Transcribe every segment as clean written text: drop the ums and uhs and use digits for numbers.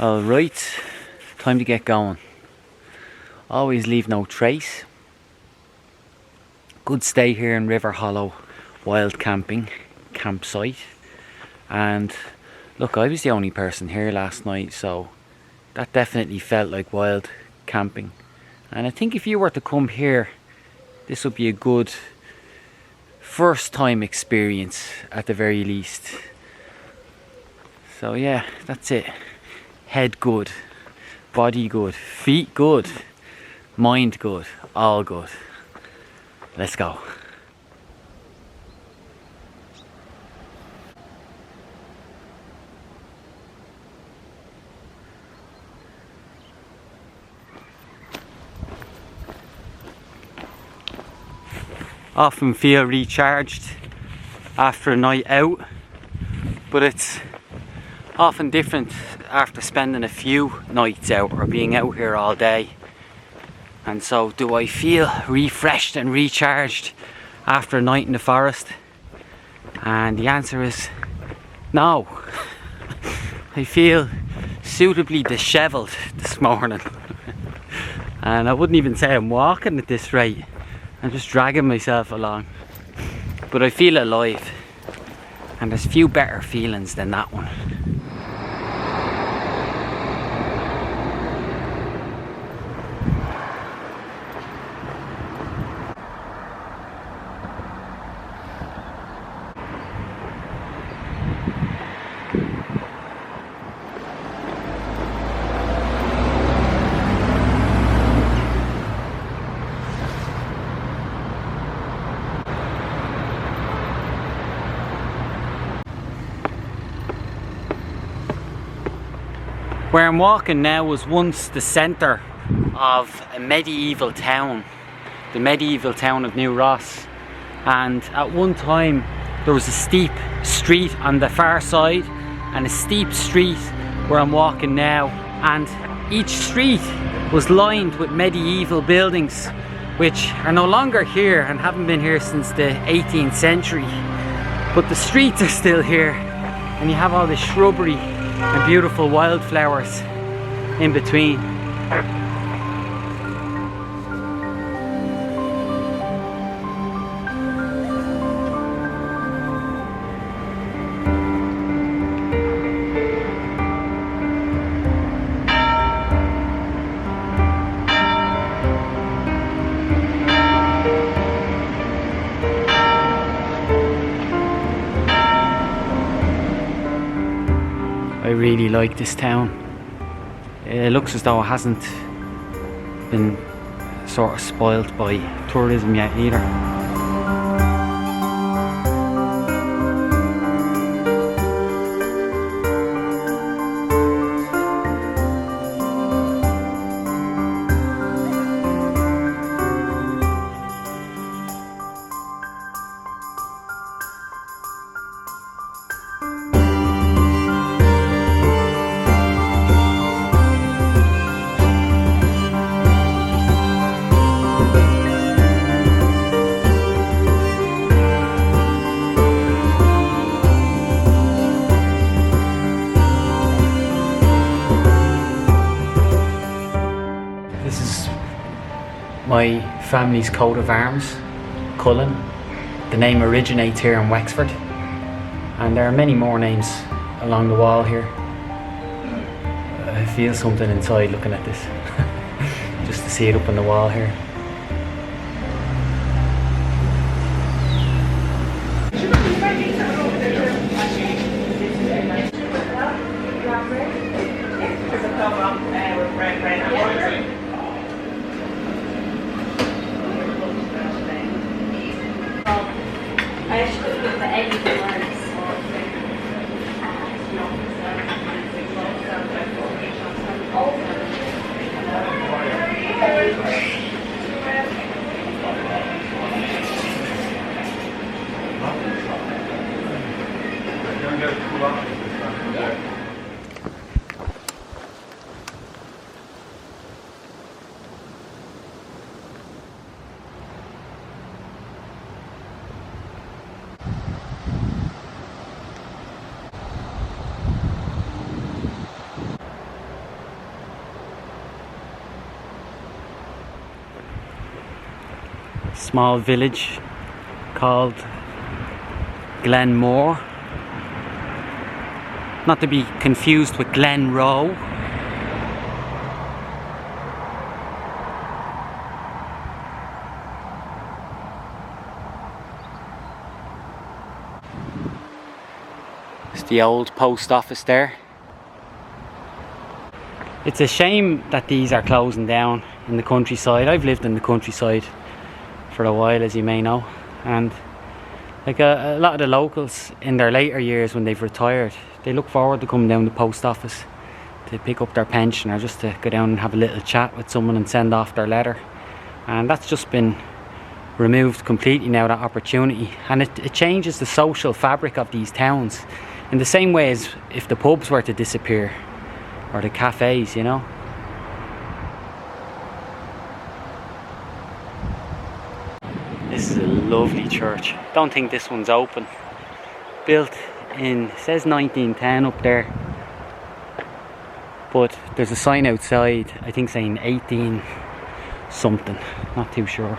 Alright, time to get going. Always leave no trace. Good stay here in River Hollow Wild Campsite. And look, I was the only person here last night, so that definitely felt like wild camping. And I think if you were to come here, this would be a good first time experience at the very least. So yeah, that's it. Head good, body good, feet good, mind good, all good. Let's go. Often feel recharged after a night out, but it's often different after spending a few nights out or being out here all day. And so, do I feel refreshed and recharged after a night in the forest? And the answer is no. I feel suitably dishevelled this morning. And I wouldn't even say I'm walking at this rate. I'm just dragging myself along. But I feel alive. And there's few better feelings than that one. Where I'm walking now was once the centre of a medieval town, the medieval town of New Ross. And at one time there was a steep street on the far side and a steep street where I'm walking now, and each street was lined with medieval buildings which are no longer here and haven't been here since the 18th century. But the streets are still here, and you have all this shrubbery and beautiful wildflowers in between. I really like this town. It looks as though it hasn't been sort of spoilt by tourism yet either. This is my family's coat of arms, Cullen. The name originates here in Wexford, and there are many more names along the wall here. I feel something inside looking at this, just to see it up on the wall here. I actually look for anything else. small village called Glenmore. Not to be confused with Glenroe. It's the old post office there. It's a shame that these are closing down in the countryside. I've lived in the countryside for a while, as you may know, and like a lot of the locals in their later years when they've retired, they look forward to coming down to the post office to pick up their pension or just to go down and have a little chat with someone and send off their letter. And that's just been removed completely now, that opportunity, and it changes the social fabric of these towns in the same way as if the pubs were to disappear or the cafes, you know. This is a lovely church. Don't think this one's open. Built in, it says 1910 up there, but there's a sign outside, I think saying 18 something, not too sure.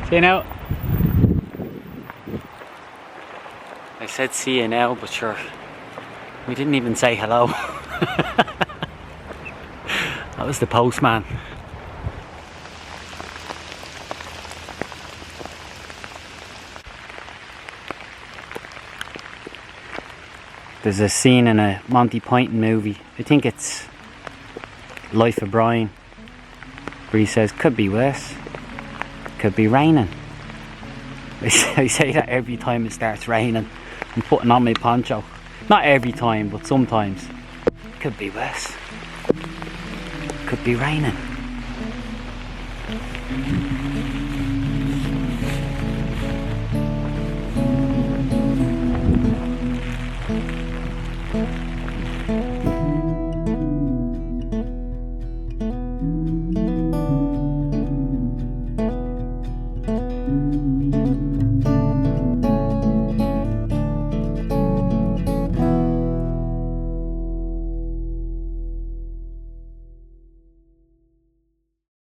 See you now. I said see you now, but sure, we didn't even say hello. That was the postman. There's a scene in a Monty Python movie, I think it's Life of Brian, where he says, could be worse, could be raining. I say that every time it starts raining. I'm putting on my poncho. Not every time, but sometimes. Could be worse. Could be raining.